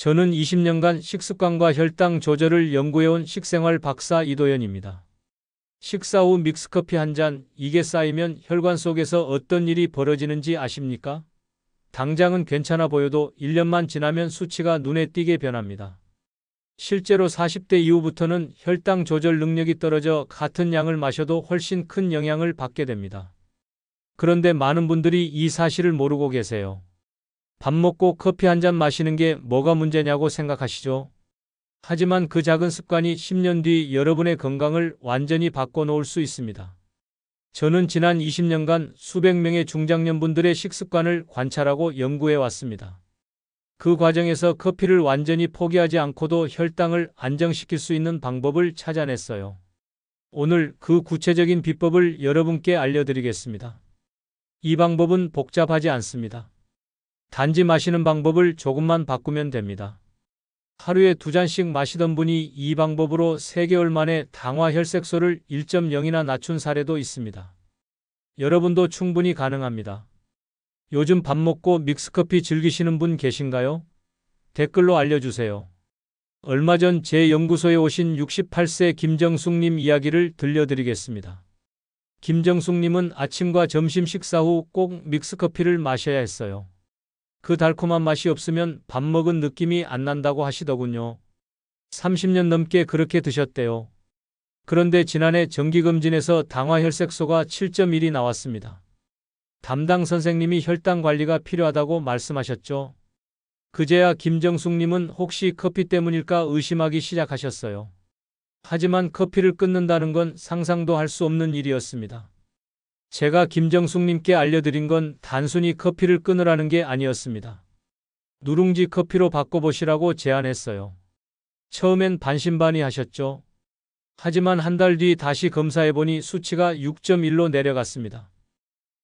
저는 20년간 식습관과 혈당 조절을 연구해온 식생활 박사 이도현입니다. 식사 후 믹스커피 한 잔, 이게 쌓이면 혈관 속에서 어떤 일이 벌어지는지 아십니까? 당장은 괜찮아 보여도 1년만 지나면 수치가 눈에 띄게 변합니다. 실제로 40대 이후부터는 혈당 조절 능력이 떨어져 같은 양을 마셔도 훨씬 큰 영향을 받게 됩니다. 그런데 많은 분들이 이 사실을 모르고 계세요. 밥 먹고 커피 한 잔 마시는 게 뭐가 문제냐고 생각하시죠? 하지만 그 작은 습관이 10년 뒤 여러분의 건강을 완전히 바꿔놓을 수 있습니다. 저는 지난 20년간 수백 명의 중장년분들의 식습관을 관찰하고 연구해 왔습니다. 그 과정에서 커피를 완전히 포기하지 않고도 혈당을 안정시킬 수 있는 방법을 찾아냈어요. 오늘 그 구체적인 비법을 여러분께 알려드리겠습니다. 이 방법은 복잡하지 않습니다. 단지 마시는 방법을 조금만 바꾸면 됩니다. 하루에 2잔씩 마시던 분이 이 방법으로 3개월 만에 당화 혈색소를 1.0이나 낮춘 사례도 있습니다. 여러분도 충분히 가능합니다. 요즘 밥 먹고 믹스커피 즐기시는 분 계신가요? 댓글로 알려주세요. 얼마 전 제 연구소에 오신 68세 김정숙님 이야기를 들려드리겠습니다. 김정숙님은 아침과 점심 식사 후 꼭 믹스커피를 마셔야 했어요. 그 달콤한 맛이 없으면 밥 먹은 느낌이 안 난다고 하시더군요. 30년 넘게 그렇게 드셨대요. 그런데 지난해 정기검진에서 당화혈색소가 7.1이 나왔습니다. 담당 선생님이 혈당 관리가 필요하다고 말씀하셨죠. 그제야 김정숙님은 혹시 커피 때문일까 의심하기 시작하셨어요. 하지만 커피를 끊는다는 건 상상도 할 수 없는 일이었습니다. 제가 김정숙님께 알려드린 건 단순히 커피를 끊으라는 게 아니었습니다. 누룽지 커피로 바꿔보시라고 제안했어요. 처음엔 반신반의하셨죠. 하지만 한 달 뒤 다시 검사해보니 수치가 6.1로 내려갔습니다.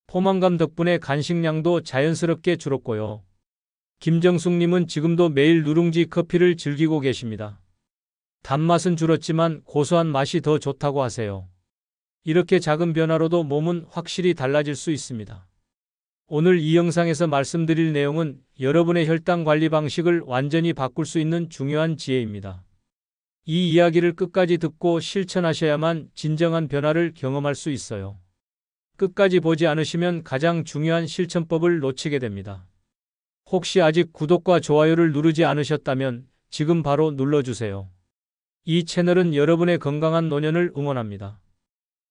포만감 덕분에 간식량도 자연스럽게 줄었고요. 김정숙님은 지금도 매일 누룽지 커피를 즐기고 계십니다. 단맛은 줄었지만 고소한 맛이 더 좋다고 하세요. 이렇게 작은 변화로도 몸은 확실히 달라질 수 있습니다. 오늘 이 영상에서 말씀드릴 내용은 여러분의 혈당 관리 방식을 완전히 바꿀 수 있는 중요한 지혜입니다. 이 이야기를 끝까지 듣고 실천하셔야만 진정한 변화를 경험할 수 있어요. 끝까지 보지 않으시면 가장 중요한 실천법을 놓치게 됩니다. 혹시 아직 구독과 좋아요를 누르지 않으셨다면 지금 바로 눌러주세요. 이 채널은 여러분의 건강한 노년을 응원합니다.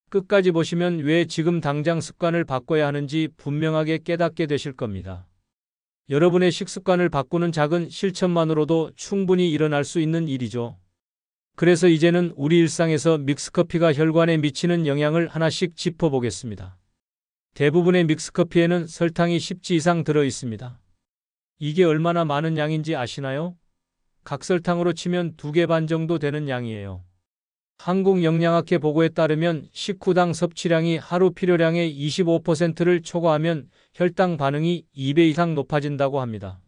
끝까지 보시면 왜 지금 당장 습관을 바꿔야 하는지 분명하게 깨닫게 되실 겁니다. 여러분의 식습관을 바꾸는 작은 실천만으로도 충분히 일어날 수 있는 일이죠. 그래서 이제는 우리 일상에서 믹스커피가 혈관에 미치는 영향을 하나씩 짚어보겠습니다. 대부분의 믹스커피에는 설탕이 10지 이상 들어 있습니다. 이게 얼마나 많은 양인지 아시나요? 각설탕으로 치면 2개 반 정도 되는 양이에요. 한국영양학회 보고에 따르면 식후당 섭취량이 하루 필요량의 25%를 초과하면 혈당 반응이 2배 이상 높아진다고 합니다.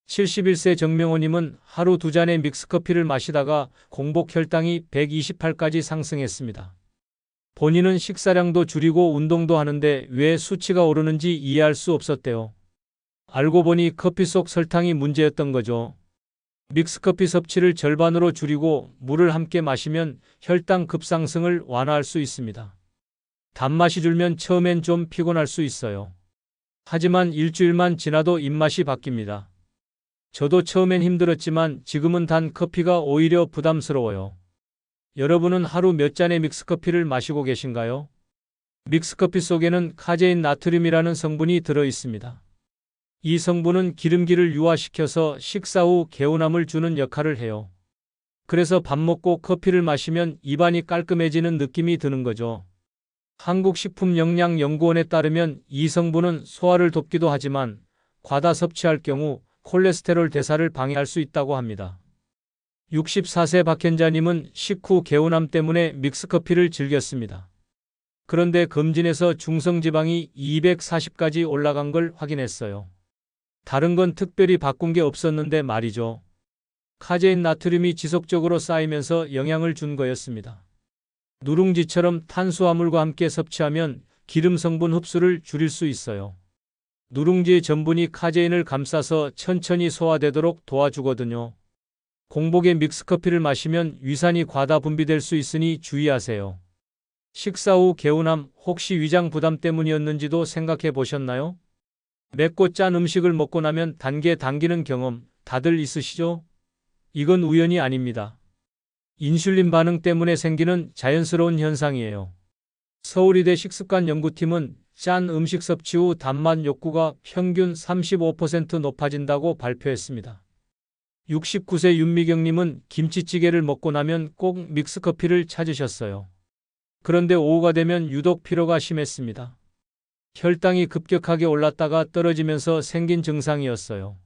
71세 정명호님은 하루 2잔의 믹스커피를 마시다가 공복 혈당이 128까지 상승했습니다. 본인은 식사량도 줄이고 운동도 하는데 왜 수치가 오르는지 이해할 수 없었대요. 알고 보니 커피 속 설탕이 문제였던 거죠. 믹스커피 섭취를 절반으로 줄이고 물을 함께 마시면 혈당 급상승을 완화할 수 있습니다. 단맛이 줄면 처음엔 좀 피곤할 수 있어요. 하지만 일주일만 지나도 입맛이 바뀝니다. 저도 처음엔 힘들었지만 지금은 단 커피가 오히려 부담스러워요. 여러분은 하루 몇 잔의 믹스커피를 마시고 계신가요? 믹스커피 속에는 카제인 나트륨이라는 성분이 들어 있습니다. 이 성분은 기름기를 유화시켜서 식사 후 개운함을 주는 역할을 해요. 그래서 밥 먹고 커피를 마시면 입안이 깔끔해지는 느낌이 드는 거죠. 한국식품영양연구원에 따르면 이 성분은 소화를 돕기도 하지만 과다 섭취할 경우 콜레스테롤 대사를 방해할 수 있다고 합니다. 64세 박현자님은 식후 개운함 때문에 믹스커피를 즐겼습니다. 그런데 검진에서 중성지방이 240까지 올라간 걸 확인했어요. 다른 건 특별히 바꾼 게 없었는데 말이죠. 카제인 나트륨이 지속적으로 쌓이면서 영향을 준 거였습니다. 누룽지처럼 탄수화물과 함께 섭취하면 기름 성분 흡수를 줄일 수 있어요. 누룽지의 전분이 카제인을 감싸서 천천히 소화되도록 도와주거든요. 공복에 믹스커피를 마시면 위산이 과다 분비될 수 있으니 주의하세요. 식사 후 개운함, 혹시 위장 부담 때문이었는지도 생각해 보셨나요? 맵고 짠 음식을 먹고 나면 단계 당기는 경험 다들 있으시죠? 이건 우연이 아닙니다. 인슐린 반응 때문에 생기는 자연스러운 현상이에요. 서울의대 식습관 연구팀은 짠 음식 섭취 후 단맛 욕구가 평균 35% 높아진다고 발표했습니다. 69세 윤미경님은 김치찌개를 먹고 나면 꼭 믹스커피를 찾으셨어요. 그런데 오후가 되면 유독 피로가 심했습니다. 혈당이 급격하게 올랐다가 떨어지면서 생긴 증상이었어요.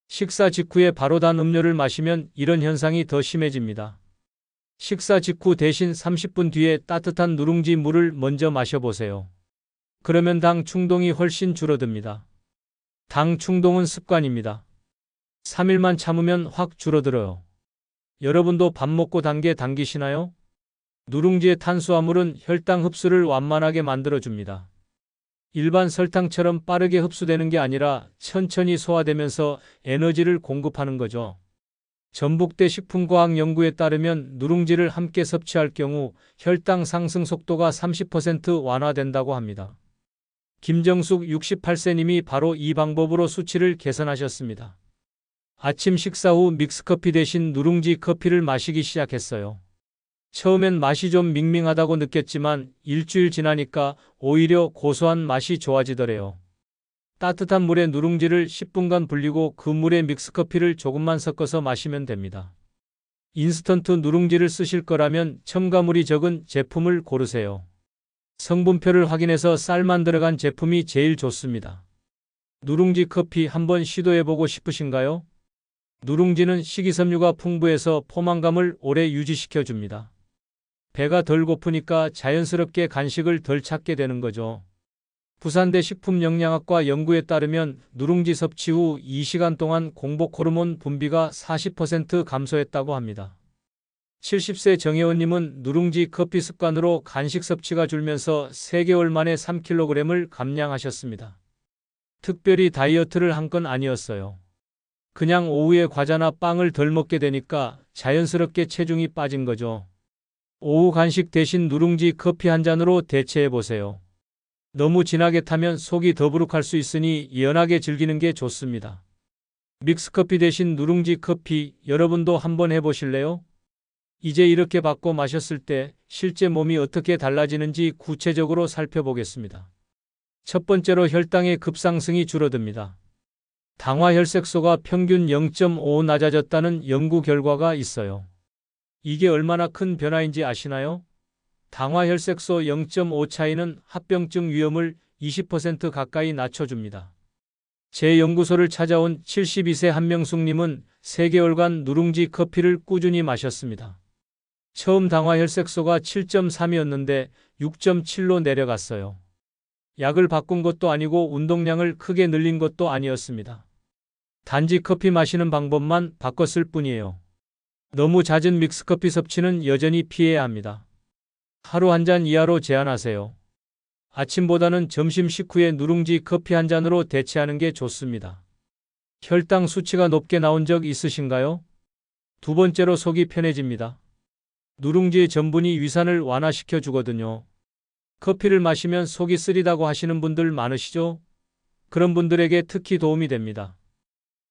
식사 직후에 바로 단 음료를 마시면 이런 현상이 더 심해집니다. 식사 직후 대신 30분 뒤에 따뜻한 누룽지 물을 먼저 마셔보세요. 그러면 당 충동이 훨씬 줄어듭니다. 당 충동은 습관입니다. 3일만 참으면 확 줄어들어요. 여러분도 밥 먹고 단계 당기시나요? 누룽지의 탄수화물은 혈당 흡수를 완만하게 만들어줍니다. 일반 설탕처럼 빠르게 흡수되는 게 아니라 천천히 소화되면서 에너지를 공급하는 거죠. 전북대 식품과학연구에 따르면 누룽지를 함께 섭취할 경우 혈당 상승 속도가 30% 완화된다고 합니다. 김정숙 68세님이 바로 이 방법으로 수치를 개선하셨습니다. 아침 식사 후 믹스커피 대신 누룽지 커피를 마시기 시작했어요. 처음엔 맛이 좀 밍밍하다고 느꼈지만 일주일 지나니까 오히려 고소한 맛이 좋아지더래요. 따뜻한 물에 누룽지를 10분간 불리고 그 물에 믹스커피를 조금만 섞어서 마시면 됩니다. 인스턴트 누룽지를 쓰실 거라면 첨가물이 적은 제품을 고르세요. 성분표를 확인해서 쌀만 들어간 제품이 제일 좋습니다. 누룽지 커피 한번 시도해보고 싶으신가요? 누룽지는 식이섬유가 풍부해서 포만감을 오래 유지시켜줍니다. 배가 덜 고프니까 자연스럽게 간식을 덜 찾게 되는 거죠. 부산대 식품영양학과 연구에 따르면 누룽지 섭취 후 2시간 동안 공복 호르몬 분비가 40% 감소했다고 합니다. 70세 정혜원님은 누룽지 커피 습관으로 간식 섭취가 줄면서 3개월 만에 3kg을 감량하셨습니다. 특별히 다이어트를 한 건 아니었어요. 그냥 오후에 과자나 빵을 덜 먹게 되니까 자연스럽게 체중이 빠진 거죠. 오후 간식 대신 누룽지 커피 한 잔으로 대체해보세요. 너무 진하게 타면 속이 더부룩할 수 있으니 연하게 즐기는 게 좋습니다. 믹스커피 대신 누룽지 커피 여러분도 한번 해보실래요? 이제 이렇게 바꿔 마셨을 때 실제 몸이 어떻게 달라지는지 구체적으로 살펴보겠습니다. 첫 번째로 혈당의 급상승이 줄어듭니다. 당화혈색소가 평균 0.5 낮아졌다는 연구 결과가 있어요. 이게 얼마나 큰 변화인지 아시나요? 당화혈색소 0.5 차이는 합병증 위험을 20% 가까이 낮춰줍니다. 제 연구소를 찾아온 72세 한명숙님은 3개월간 누룽지 커피를 꾸준히 마셨습니다. 처음 당화혈색소가 7.3이었는데 6.7로 내려갔어요. 약을 바꾼 것도 아니고 운동량을 크게 늘린 것도 아니었습니다. 단지 커피 마시는 방법만 바꿨을 뿐이에요. 너무 잦은 믹스커피 섭취는 여전히 피해야 합니다. 하루 한 잔 이하로 제한하세요. 아침보다는 점심 식후에 누룽지 커피 한 잔으로 대체하는 게 좋습니다. 혈당 수치가 높게 나온 적 있으신가요? 두 번째로 속이 편해집니다. 누룽지의 전분이 위산을 완화시켜 주거든요. 커피를 마시면 속이 쓰리다고 하시는 분들 많으시죠? 그런 분들에게 특히 도움이 됩니다.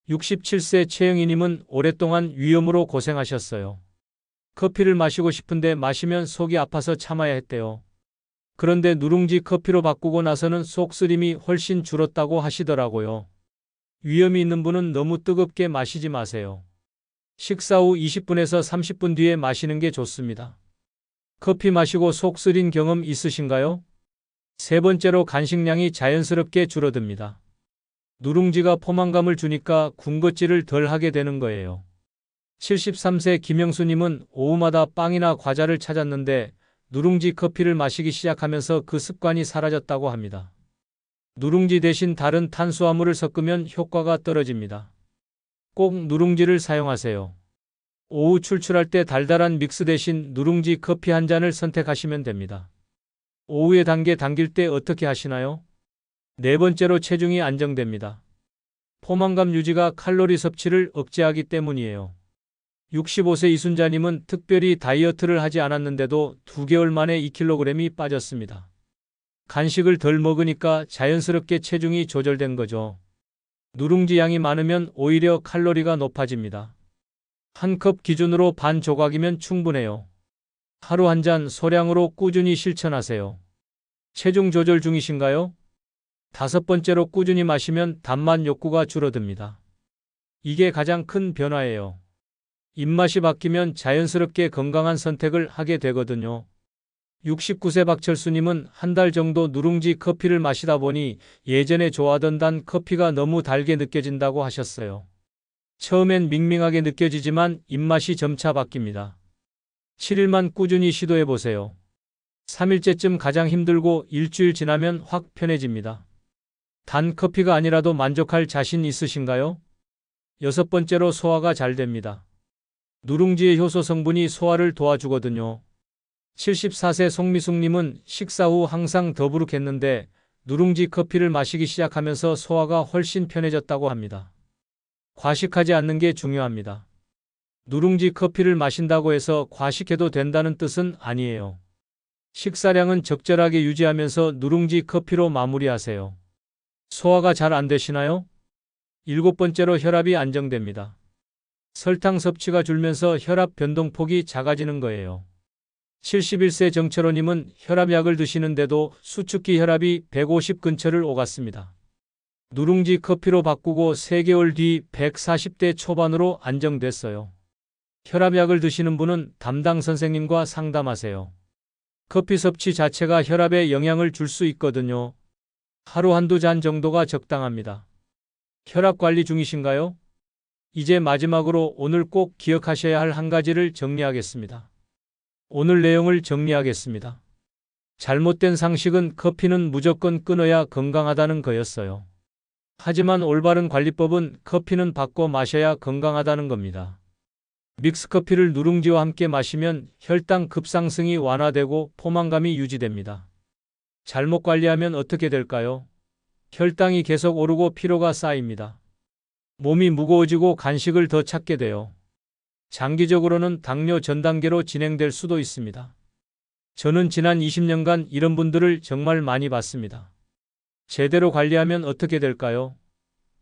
67세 최영희님은 오랫동안 위염으로 고생하셨어요. 커피를 마시고 싶은데 마시면 속이 아파서 참아야 했대요. 그런데 누룽지 커피로 바꾸고 나서는 속 쓰림이 훨씬 줄었다고 하시더라고요. 위염이 있는 분은 너무 뜨겁게 마시지 마세요. 식사 후 20분에서 30분 뒤에 마시는 게 좋습니다. 커피 마시고 속 쓰린 경험 있으신가요? 세 번째로 간식량이 자연스럽게 줄어듭니다. 누룽지가 포만감을 주니까 군것질을 덜 하게 되는 거예요. 73세 김영수님은 오후마다 빵이나 과자를 찾았는데 누룽지 커피를 마시기 시작하면서 그 습관이 사라졌다고 합니다. 누룽지 대신 다른 탄수화물을 섞으면 효과가 떨어집니다. 꼭 누룽지를 사용하세요. 오후 출출할 때 달달한 믹스 대신 누룽지 커피 한 잔을 선택하시면 됩니다. 오후에 단계 당길 때 어떻게 하시나요? 네 번째로 체중이 안정됩니다. 포만감 유지가 칼로리 섭취를 억제하기 때문이에요. 65세 이순자님은 특별히 다이어트를 하지 않았는데도 2개월 만에 2kg이 빠졌습니다. 간식을 덜 먹으니까 자연스럽게 체중이 조절된 거죠. 누룽지 양이 많으면 오히려 칼로리가 높아집니다. 한 컵 기준으로 반 조각이면 충분해요. 하루 한 잔 소량으로 꾸준히 실천하세요. 체중 조절 중이신가요? 다섯 번째로 꾸준히 마시면 단맛 욕구가 줄어듭니다. 이게 가장 큰 변화예요. 입맛이 바뀌면 자연스럽게 건강한 선택을 하게 되거든요. 69세 박철수님은 한 달 정도 누룽지 커피를 마시다 보니 예전에 좋아하던 단 커피가 너무 달게 느껴진다고 하셨어요. 처음엔 밍밍하게 느껴지지만 입맛이 점차 바뀝니다. 7일만 꾸준히 시도해보세요. 3일째쯤 가장 힘들고 일주일 지나면 확 편해집니다. 단 커피가 아니라도 만족할 자신 있으신가요? 여섯 번째로 소화가 잘 됩니다. 누룽지의 효소 성분이 소화를 도와주거든요. 74세 송미숙님은 식사 후 항상 더부룩했는데 누룽지 커피를 마시기 시작하면서 소화가 훨씬 편해졌다고 합니다. 과식하지 않는 게 중요합니다. 누룽지 커피를 마신다고 해서 과식해도 된다는 뜻은 아니에요. 식사량은 적절하게 유지하면서 누룽지 커피로 마무리하세요. 소화가 잘 안 되시나요? 일곱 번째로 혈압이 안정됩니다. 설탕 섭취가 줄면서 혈압 변동폭이 작아지는 거예요. 71세 정철호님은 혈압약을 드시는데도 수축기 혈압이 150 근처를 오갔습니다. 누룽지 커피로 바꾸고 3개월 뒤 140대 초반으로 안정됐어요. 혈압약을 드시는 분은 담당 선생님과 상담하세요. 커피 섭취 자체가 혈압에 영향을 줄 수 있거든요. 하루 한두 잔 정도가 적당합니다. 혈압 관리 중이신가요? 이제 마지막으로 오늘 꼭 기억하셔야 할 한 가지를 정리하겠습니다. 오늘 내용을 정리하겠습니다. 잘못된 상식은 커피는 무조건 끊어야 건강하다는 거였어요. 하지만 올바른 관리법은 커피는 바꿔 마셔야 건강하다는 겁니다. 믹스커피를 누룽지와 함께 마시면 혈당 급상승이 완화되고 포만감이 유지됩니다. 잘못 관리하면 어떻게 될까요? 혈당이 계속 오르고 피로가 쌓입니다. 몸이 무거워지고 간식을 더 찾게 돼요. 장기적으로는 당뇨 전 단계로 진행될 수도 있습니다. 저는 지난 20년간 이런 분들을 정말 많이 봤습니다. 제대로 관리하면 어떻게 될까요?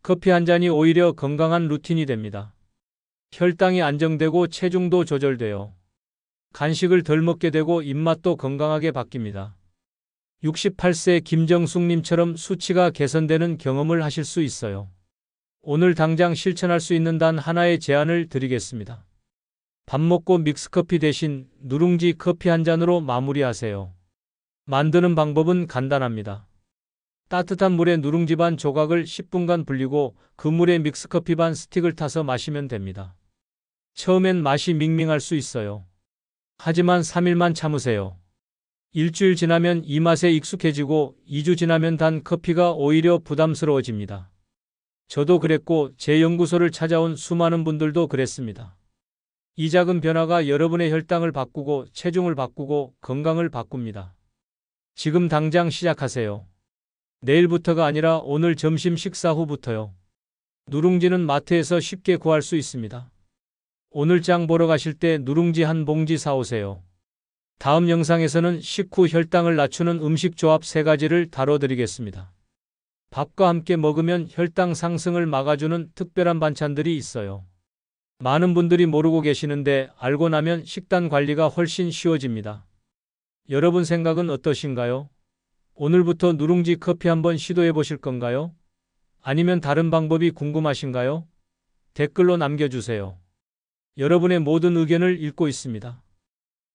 커피 한 잔이 오히려 건강한 루틴이 됩니다. 혈당이 안정되고 체중도 조절돼요. 간식을 덜 먹게 되고 입맛도 건강하게 바뀝니다. 68세 김정숙님처럼 수치가 개선되는 경험을 하실 수 있어요. 오늘 당장 실천할 수 있는 단 하나의 제안을 드리겠습니다. 밥 먹고 믹스커피 대신 누룽지 커피 한 잔으로 마무리하세요. 만드는 방법은 간단합니다. 따뜻한 물에 누룽지 반 조각을 10분간 불리고 그 물에 믹스커피 반 스틱을 타서 마시면 됩니다. 처음엔 맛이 밍밍할 수 있어요. 하지만 3일만 참으세요. 일주일 지나면 이 맛에 익숙해지고 2주 지나면 단 커피가 오히려 부담스러워집니다. 저도 그랬고 제 연구소를 찾아온 수많은 분들도 그랬습니다. 이 작은 변화가 여러분의 혈당을 바꾸고 체중을 바꾸고 건강을 바꿉니다. 지금 당장 시작하세요. 내일부터가 아니라 오늘 점심 식사 후부터요. 누룽지는 마트에서 쉽게 구할 수 있습니다. 오늘 장 보러 가실 때 누룽지 한 봉지 사오세요. 다음 영상에서는 식후 혈당을 낮추는 음식 조합 3가지를 다뤄드리겠습니다. 밥과 함께 먹으면 혈당 상승을 막아주는 특별한 반찬들이 있어요. 많은 분들이 모르고 계시는데 알고 나면 식단 관리가 훨씬 쉬워집니다. 여러분 생각은 어떠신가요? 오늘부터 누룽지 커피 한번 시도해 보실 건가요? 아니면 다른 방법이 궁금하신가요? 댓글로 남겨주세요. 여러분의 모든 의견을 읽고 있습니다.